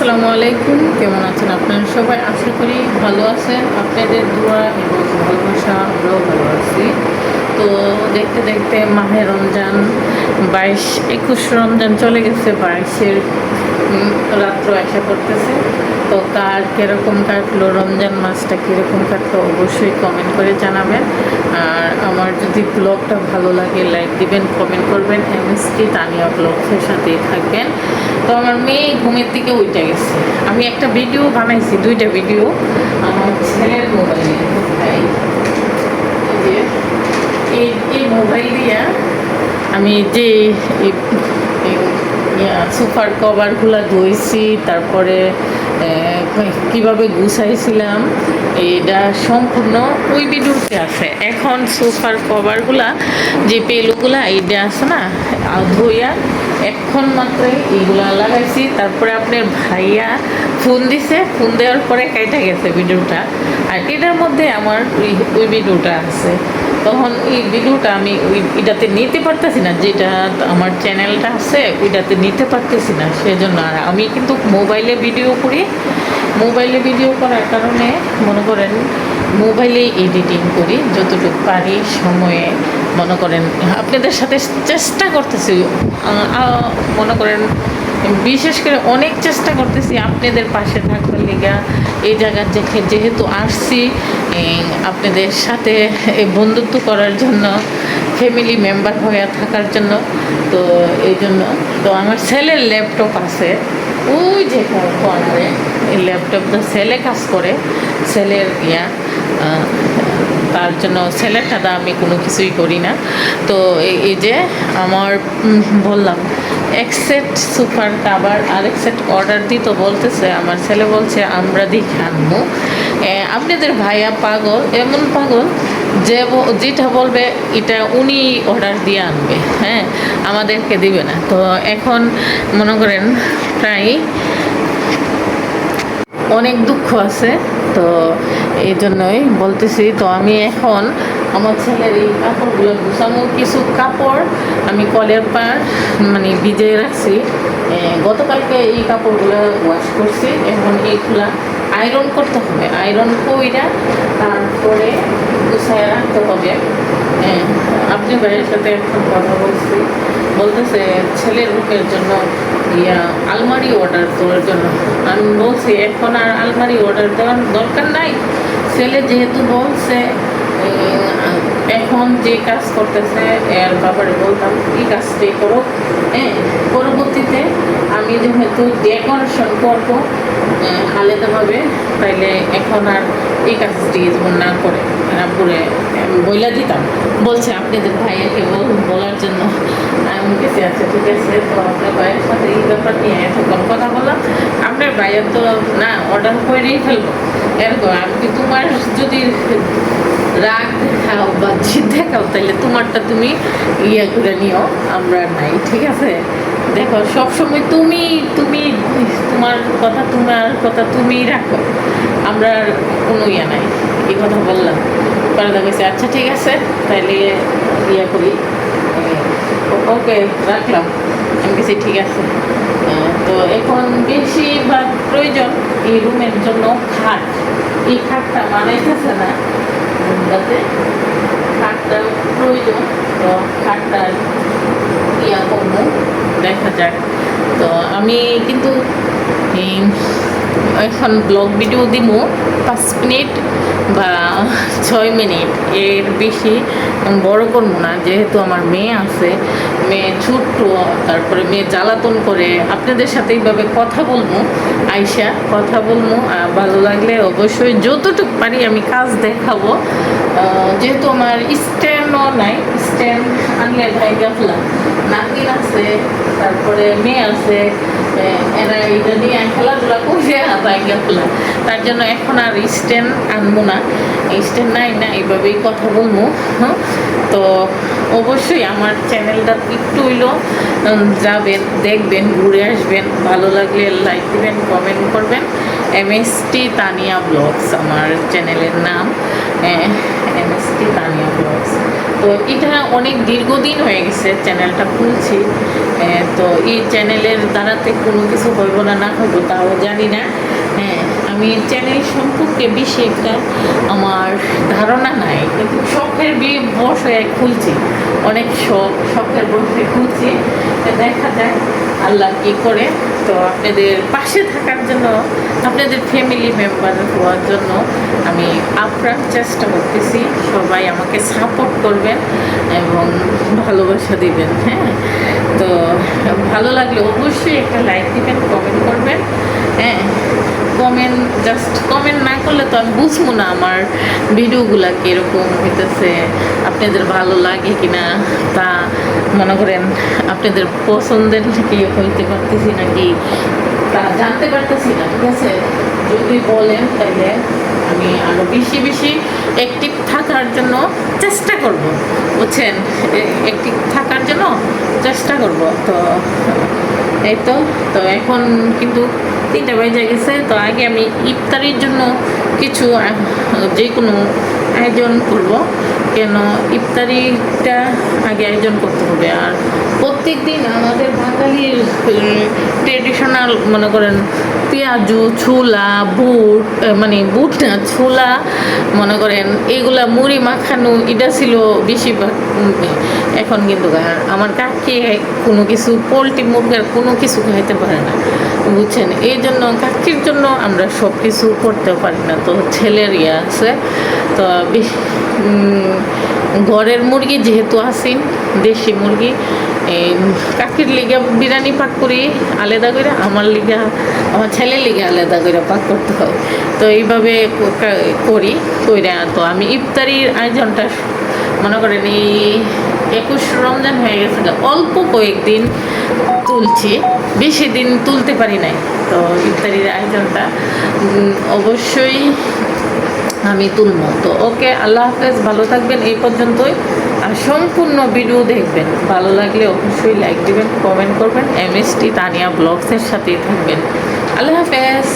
আসসালামু আলাইকুম, কেমন আছেন আপনারা সবাই? আশা করি ভালো আছেন। আপনাদের দোয়া এবং ভালোবাসা আমরাও ভালো আছি। তো দেখতে দেখতে মাহে রমজান 22-21 রমজান চলে গেছে, 22-এর রাত্র আশা করতেছে। তো কার কীরকম কাটলো, রমজান মাসটা কীরকম কাটলো অবশ্যই কমেন্ট করে জানাবেন। আর আমার যদি ব্লগটা ভালো লাগে লাইক দিবেন, কমেন্ট করবেন। এমএসটি তানিয়া ব্লগসের সাথেই থাকবেন। তো আমার মেয়ে ঘুমের দিকে উঠে গেছে। আমি একটা ভিডিও বানাইছি, 2টা ভিডিও আমার ছেলের মোবাইলে। এই মোবাইল দিয়া আমি যে সোফার কভারগুলো ধুইছি, তারপরে কিভাবে গুছাইছিলাম এটা সম্পূর্ণ ওই ভিডিওতে আছে। এখন সোফার কভারগুলা যে পেলুগুলা এইটা আছে না, ধুইয়া এখন মাত্রই এইগুলা লাগাইছি। তারপরে আপনার ভাইয়া ফোন দিছে, ফোন দেওয়ার পরে কেটে গেছে ভিডিওটা। আর এটার মধ্যে আমার ওই ভিডিওটা আছে। তখন এই ভিডিওটা আমি এটাতে নিতে পারতেছি না, যেটা আমার চ্যানেলটা আছে ওইটাতে নিতে পারতেছি না, সেজন্য। আর আমি কিন্তু মোবাইলে ভিডিও করি, মোবাইলে ভিডিও করার কারণে মনে করেন মোবাইলে এডিটিং করি যতটুকু পারি সময়ে। মনে করেন আপনাদের সাথে চেষ্টা করতেছি, মনে করেন বিশেষ করে অনেক চেষ্টা করতেছি আপনাদের পাশে থাকবার লিগা। এই জায়গার যেহেতু আসছি আপনাদের সাথে বন্ধুত্ব করার জন্য, ফ্যামিলি মেম্বার হয়ে থাকার জন্য। তো এই জন্য তো আমার ছেলের ল্যাপটপ আছে ওই যে কর্নারে, এই ল্যাপটপটা ছেলে কাজ করে, ছেলের তার জন্য ছেলের টাকা আমি কোনো কিছুই করি না। তো এই যে আমার বললাম এক সেট সুপার কাভার আর এক সেট অর্ডার দিই। তো বলতেছে আমার ছেলে, বলছে আমরা দেখে আনবো। আপনাদের ভাইয়া পাগল, এমন পাগল যে যেটা বলবে এটা উনি অর্ডার দিয়ে আনবে, হ্যাঁ, আমাদেরকে দিবে না। তো এখন মনে করেন প্রায় অনেক দুঃখ আছে। তো এই জন্যই বলতেছি। তো আমি এখন আমার ছেলের এই কাপড়গুলো গুছানো, কিছু কাপড় আমি কলের পার মানে ভিজিয়ে রাখছি। গতকালকে এই কাপড়গুলো ওয়াশ করছি। এখন এইগুলা আয়রন করতে হবে, আয়রন কইরা তারপরে গুছায় রাখতে হবে। আপনি ভাইয়ের সাথে এখন কথা বলছি, বলতেছে ছেলের রুমের জন্য আলমারি অর্ডার করার জন্য। আমি বলছি এখন আর আলমারি অর্ডার দেওয়ার দরকার নাই, ছেলে যেহেতু বলছে। এখন যে কাজ করতেছে এর ব্যাপারে বলতাম এই কাজটাই করো। পরবর্তীতে আমি যেহেতু ডেকোরেশন করবো আলাদাভাবে, তাইলে এখন আর এই কাজটি যেমন না করে রামপুরে বইলা দিতাম। বলছে আপনাদের ভাইয়াকে বলার জন্য। আমি গেছি, আচ্ছা ঠিক আছে। তো আপনার ভাইয়ের সাথে এই ব্যাপার নিয়ে এতক্ষণ কথা বললাম। আপনার ভাইয়ের তো না অর্ডার করেই ফেলবো এরকম। আমি তোমার যদি রাগ দেখাও বা জিদ দেখাও তাহলে তোমারটা তুমি করে নিও, আমরা নাই, ঠিক আছে? দেখো সবসময় তুমি তুমি তোমার কথা তুমি রাখো, আমরা কোনো নাই। এই কথা বললাম, পারদা গেছে আচ্ছা ঠিক আছে তাইলে করি, ওকে রাখলাম। আমি গেছি ঠিক আছে। তো এখন বেশিরভাগ প্রয়োজন এই রুমের জন্য খাট। এই খাটটা মানাইতেছে না, যাতে খাটটা প্রয়োজন। তো খাটটা করবো, দেখা যাক। তো আমি কিন্তু এখন ব্লগ ভিডিও দিব 5 মিনিট বা 6 মিনিট, এর বেশি বড় করবো না। যেহেতু আমার মেয়ে আছে, মেয়ে ছোট্ট, তারপরে মেয়ে জ্বালাতন করে। আপনাদের সাথে এইভাবে কথা বলবো, আইসা কথা বলবো। ভালো লাগলে অবশ্যই যতটুকু পারি আমি কাজ দেখাবো। যেহেতু আমার স্ট্যান্ডও নাই, স্ট্যান্ড আনলে ভাই গাফলা, নাতিন আছে, তারপরে মেয়ে আছে, এরা এটা নিয়ে খেলাধুলা করে ভাই গাফলা। তার জন্য এখন আর স্ট্যান্ড আনবো না, স্ট্যান্ড নাই না, এইভাবেই কথা বলবো। তো অবশ্যই আমার চ্যানেলটা একটু হইলো যাবেন, দেখবেন, ঘুরে আসবেন। ভালো লাগলে লাইক দিবেন, কমেন্ট করবেন। এমএসটি তানিয়া ব্লগস আমার চ্যানেলের নাম, এমএসটি তানিয়া ব্লগস। তো এটা অনেক দীর্ঘদিন হয়ে গেছে চ্যানেলটা খুলছি, তো এই চ্যানেলের দ্বারাতে কোনো কিছু হইব না না হইব তাও জানি না। হ্যাঁ, আমি চ্যানেল সম্পর্কে বেশি একটা আমার ধারণা নাই, কিন্তু শখের বসে খুলছি, অনেক শখের বসে খুলছি। দেখা যাক আল্লাহ কী করে। তো আপনাদের পাশে থাকার জন্য, আপনাদের ফ্যামিলি মেম্বার হওয়ার জন্য আমি আপ্রাণ চেষ্টা করতেছি। সবাই আমাকে সাপোর্ট করবেন এবং ভালোবাসা দিবেন। হ্যাঁ, তো ভালো লাগলে অবশ্যই একটা লাইক দিবেন, কমেন্ট করবেন। হ্যাঁ, কমেন্ট না করলে তো আমি বুঝবো না আমার ভিডিওগুলা কীরকম হইতেছে, আপনাদের ভালো লাগে কিনা, তা মনে করেন আপনাদের পছন্দের কি হইতে পারতেছি নাকি তা জানতে পারতেছি না। ঠিক আছে, যদি বলেন তাহলে আমি আরও বেশি বেশি অ্যাক্টিভ থাকার জন্য চেষ্টা করব, বুঝছেন, অ্যাক্টিভ থাকার জন্য চেষ্টা করব। তো এই তো এখন কিন্তু 3টা বেজে গেছে। তো আগে আমি ইফতারির জন্য কিছু যে কোনো আয়োজন করব, কেন ইফতারিটা আগে আয়োজন করতে হবে। আর প্রত্যেক দিন আমাদের বাঙালির ট্রেডিশনাল মনে করেন পেঁয়াজু, ছোলা, বুট, মানে বুট না, ছোলা মনে করেন এগুলা মুড়ি মাখানো, এটা ছিল বেশিরভাগ। এখন কিন্তু আমার কাকি কোনো কিছু পোলট্রি মুরগের কোনো কিছু খাইতে পারে না, বুঝছেন। এই জন্য কাকির জন্য আমরা সব কিছু করতে পারি না। তো ছেলের আছে, তো ঘরের মুরগি যেহেতু আছি, দেশি মুরগি, এই কাকির লিগে বিরিয়ানি পাক করি আলাদা করে, আমার ছেলের লিগে আলাদা করে পাক করতে হয়। তো এইভাবে করি কইরা। তো আমি ইফতারির আয়োজনটা মনে করেন এই 21 রমজান হয়ে গেছে, অল্প কয়েকদিন তুলছি, বেশি দিন তুলতে পারি নাই। তো ইফতারির আয়োজনটা অবশ্যই আমি তুলবো। তো ওকে, আল্লাহ হাফেজ, ভালো থাকবেন এই পর্যন্তই। আর সম্পূর্ণ ভিডিও দেখবেন, ভালো লাগলে অবশ্যই লাইক দিবেন, কমেন্ট করবেন। MST তানিয়া ব্লগসের সাথেই থাকবেন। আল্লাহ হাফেজ।